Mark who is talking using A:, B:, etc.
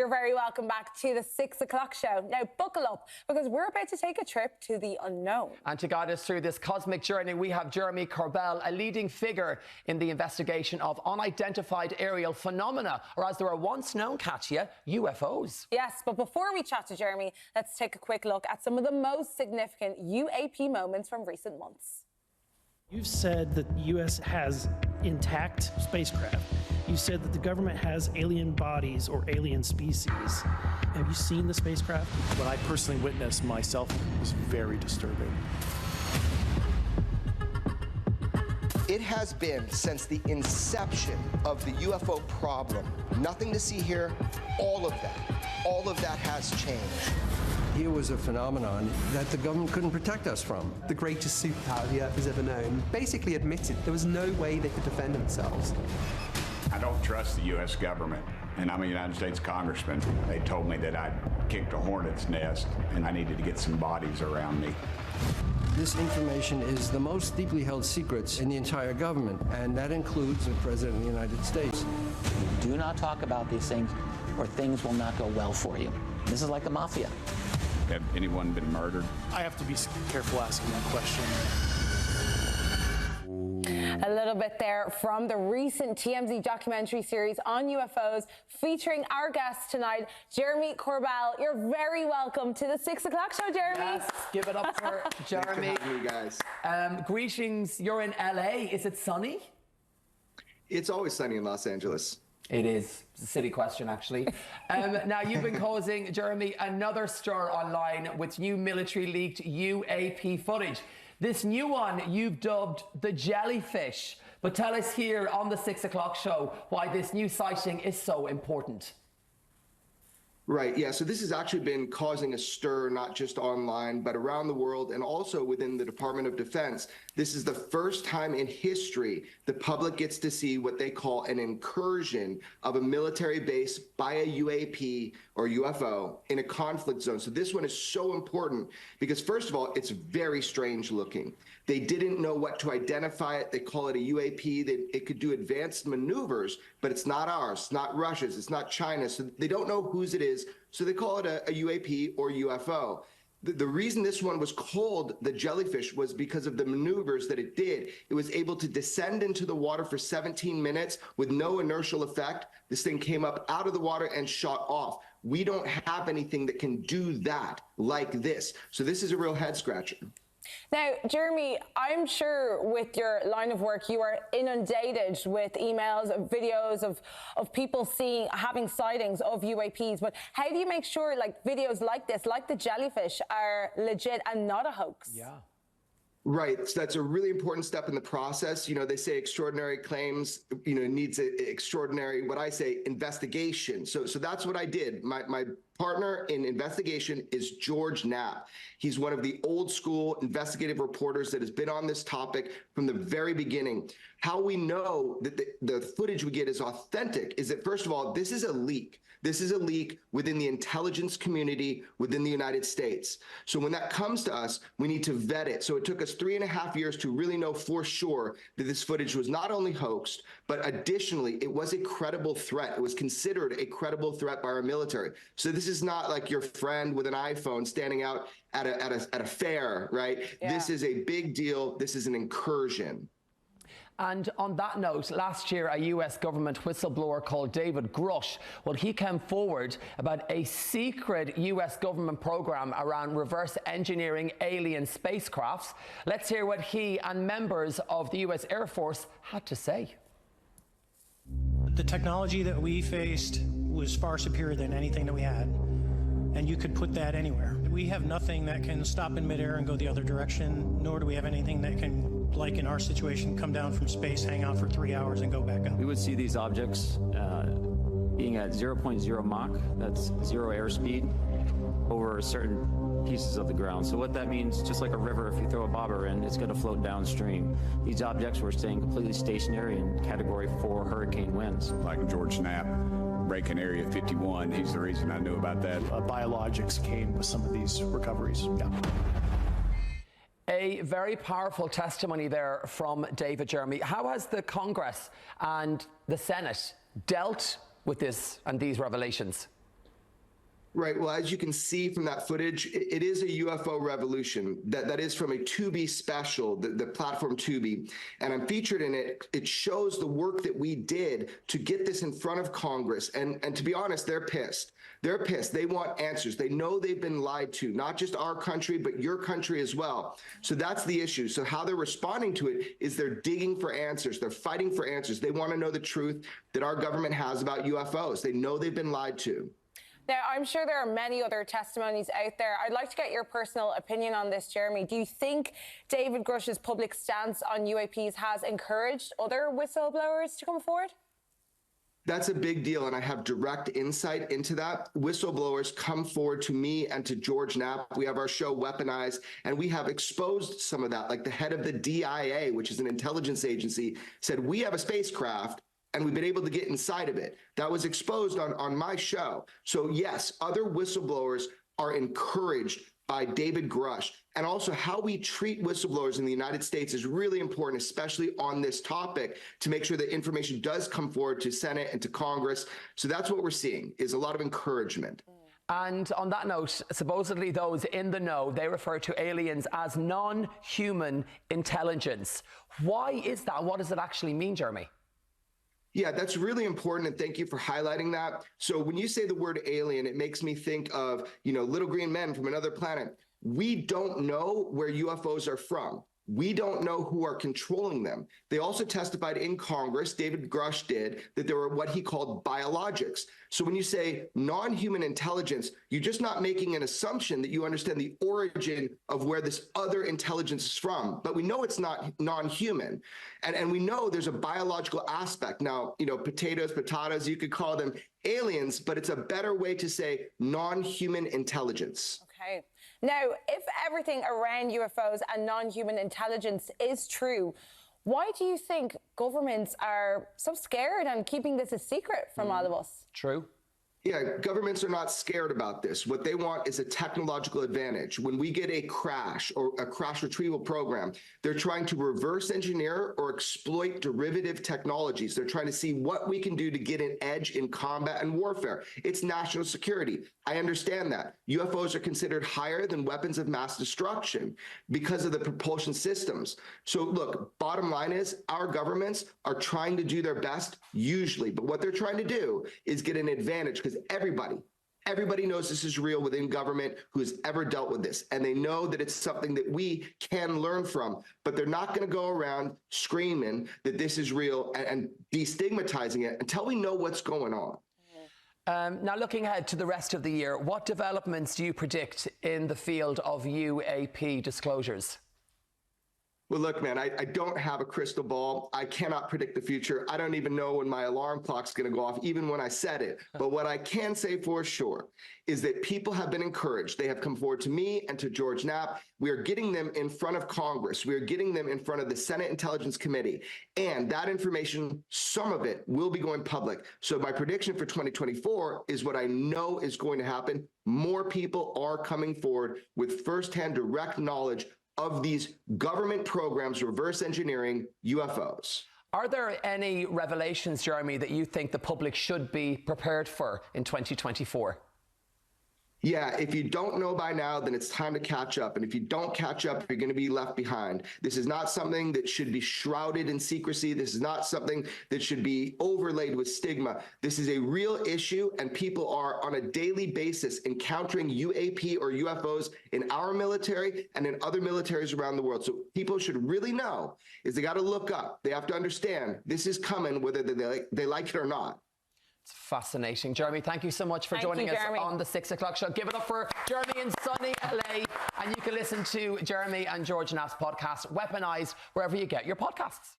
A: You're very welcome back to the 6 o'clock show. Now, buckle up, because we're about to take a trip to the unknown.
B: And to guide us through this cosmic journey, we have Jeremy Corbell, a leading figure in the investigation of unidentified aerial phenomena, or as they were once known, Katya, UFOs.
A: Yes, but before we chat to Jeremy, let's take a quick look at some of the most significant UAP moments from recent months.
C: You've said that the U.S. has intact spacecraft. You said that the government has alien bodies or alien species. Have you seen the spacecraft?
D: What I personally witnessed myself was very disturbing.
E: It has been since the inception of the UFO problem. Nothing to see here, all of that has changed.
F: Here was a phenomenon that the government couldn't protect us from.
G: The greatest superpower the Earth has ever known basically admitted there was no way they could defend themselves.
H: I don't trust the U.S. government, and I'm a United States congressman. They told me that I'd kicked a hornet's nest, and I needed to get some bodies around me.
F: This information is the most deeply held secrets in the entire government, and that includes the President of the United States.
I: Do not talk about these things, or things will not go well for you. This is like the mafia.
H: Have anyone been murdered?
D: I have to be careful asking that question.
A: A little bit there from the recent TMZ documentary series on UFOs featuring our guest tonight, Jeremy Corbell. You're very welcome to the 6 o'clock show, Jeremy.
B: Yes, give it up for Jeremy.
E: Thanks for having me, guys.
B: Greetings. You're in LA. Is it sunny?
E: It's always sunny in Los Angeles.
B: It is. It's a silly question, actually. Now, you've been causing, Jeremy, another stir online with new military-leaked UAP footage. This new one you've dubbed the jellyfish. But tell us here on the 6 o'clock show why this new sighting is so important.
E: Right, yeah, so this has actually been causing a stir, not just online, but around the world and also within the Department of Defense. This is the first time in history the public gets to see what they call an incursion of a military base by a UAP or UFO in a conflict zone. So this one is so important because, first of all, it's very strange looking. They didn't know what to identify it. They call it a UAP. It could do advanced maneuvers, but it's not ours. It's not Russia's. It's not China's. So they don't know whose it is. So they call it a UAP or UFO. The reason this one was called the jellyfish was because of the maneuvers that it did. It was able to descend into the water for 17 minutes with no inertial effect. This thing came up out of the water and shot off. We don't have anything that can do that like this. So this is a real head scratcher.
A: Now, Jeremy, I'm sure with your line of work, you are inundated with emails, videos of people having sightings of UAPs. But how do you make sure like videos like this, like the jellyfish, are legit and not a hoax?
B: Yeah.
E: Right. So that's a really important step in the process. You know, they say extraordinary claims, needs an extraordinary, what I say, investigation. So that's what I did. My partner in investigation is George Knapp. He's one of the old school investigative reporters that has been on this topic from the very beginning. How we know that the footage we get is authentic is that, first of all, this is a leak. This is a leak within the intelligence community within the United States. So when that comes to us, we need to vet it. So it took us 3.5 years to really know for sure that this footage was not only hoaxed, but additionally, it was a credible threat. It was considered a credible threat by our military. So this is not like your friend with an iPhone standing out at a fair, right? Yeah. This is a big deal. This is an incursion.
B: And on that note, last year, a US government whistleblower called David Grush, well, he came forward about a secret US government program around reverse engineering alien spacecrafts. Let's hear what he and members of the US Air Force had to say.
C: The technology that we faced was far superior than anything that we had, and you could put that anywhere. We have nothing that can stop in midair and go the other direction, nor do we have anything that can, like in our situation, come down from space, hang out for 3 hours, and go back up.
J: We would see these objects being at 0.0 Mach, that's zero airspeed, over certain pieces of the ground. So what that means, just like a river, if you throw a bobber in, it's going to float downstream. These objects were staying completely stationary in Category 4 hurricane winds.
H: Like George Knapp breaking Area 51, he's the reason I knew about that.
D: Biologics came with some of these recoveries. Yeah.
B: A very powerful testimony there from David, Jeremy. How has the Congress and the Senate dealt with this and these revelations?
E: Right. Well, as you can see from that footage, it is a UFO revolution. That is from a Tubi special, the platform Tubi, and I'm featured in it. It shows the work that we did to get this in front of Congress. And to be honest, they're pissed. They're pissed. They want answers. They know they've been lied to, not just our country, but your country as well. So that's the issue. So how they're responding to it is they're digging for answers. They're fighting for answers. They want to know the truth that our government has about UFOs. They know they've been lied to.
A: Now, I'm sure there are many other testimonies out there. I'd like to get your personal opinion on this, Jeremy. Do you think David Grush's public stance on UAPs has encouraged other whistleblowers to come forward?
E: That's a big deal, and I have direct insight into that. Whistleblowers come forward to me and to George Knapp. We have our show Weaponized, and we have exposed some of that. Like the head of the DIA, which is an intelligence agency, said, we have a spacecraft, and we've been able to get inside of it. That was exposed on my show. So yes, other whistleblowers are encouraged by David Grush. And also how we treat whistleblowers in the United States is really important, especially on this topic, to make sure that information does come forward to Senate and to Congress. So that's what we're seeing, is a lot of encouragement.
B: And on that note, supposedly those in the know, they refer to aliens as non-human intelligence. Why is that? What does it actually mean, Jeremy?
E: Yeah, that's really important, and thank you for highlighting that. So when you say the word alien, it makes me think of, little green men from another planet. We don't know where UFOs are from. We don't know who are controlling them. They also testified in Congress, David Grush did, that there were what he called biologics. So when you say non-human intelligence, you're just not making an assumption that you understand the origin of where this other intelligence is from. But we know it's not non-human. And we know there's a biological aspect. Now, potatoes, you could call them aliens, but it's a better way to say non-human intelligence.
A: Okay. Now, if everything around UFOs and non-human intelligence is true, why do you think governments are so scared and keeping this a secret from all of us?
B: True.
E: Yeah, governments are not scared about this. What they want is a technological advantage. When we get a crash or a crash retrieval program, they're trying to reverse engineer or exploit derivative technologies. They're trying to see what we can do to get an edge in combat and warfare. It's national security. I understand that. UFOs are considered higher than weapons of mass destruction because of the propulsion systems. So look, bottom line is our governments are trying to do their best usually, but what they're trying to do is get an advantage because everybody knows this is real within government who has ever dealt with this. And they know that it's something that we can learn from, but they're not going to go around screaming that this is real and destigmatizing it until we know what's going on.
B: Now, looking ahead to the rest of the year, what developments do you predict in the field of UAP disclosures?
E: Well, look, man, I don't have a crystal ball. I cannot predict the future. I don't even know when my alarm clock's going to go off, even when I set it. But what I can say for sure is that people have been encouraged. They have come forward to me and to George Knapp. We are getting them in front of Congress. We are getting them in front of the Senate Intelligence Committee. And that information, some of it will be going public. So my prediction for 2024 is what I know is going to happen. More people are coming forward with firsthand direct knowledge of these government programs reverse engineering UFOs.
B: Are there any revelations, Jeremy, that you think the public should be prepared for in 2024?
E: Yeah, if you don't know by now, then it's time to catch up. And if you don't catch up, you're going to be left behind. This is not something that should be shrouded in secrecy. This is not something that should be overlaid with stigma. This is a real issue, and people are on a daily basis encountering UAP or UFOs in our military and in other militaries around the world. So people should really know is they got to look up. They have to understand this is coming, whether they like it or not.
B: It's fascinating. Jeremy, thank you so much for joining us on the 6 o'clock show. Give it up for Jeremy in sunny LA. And you can listen to Jeremy and George Knapp's podcast, Weaponized, wherever you get your podcasts.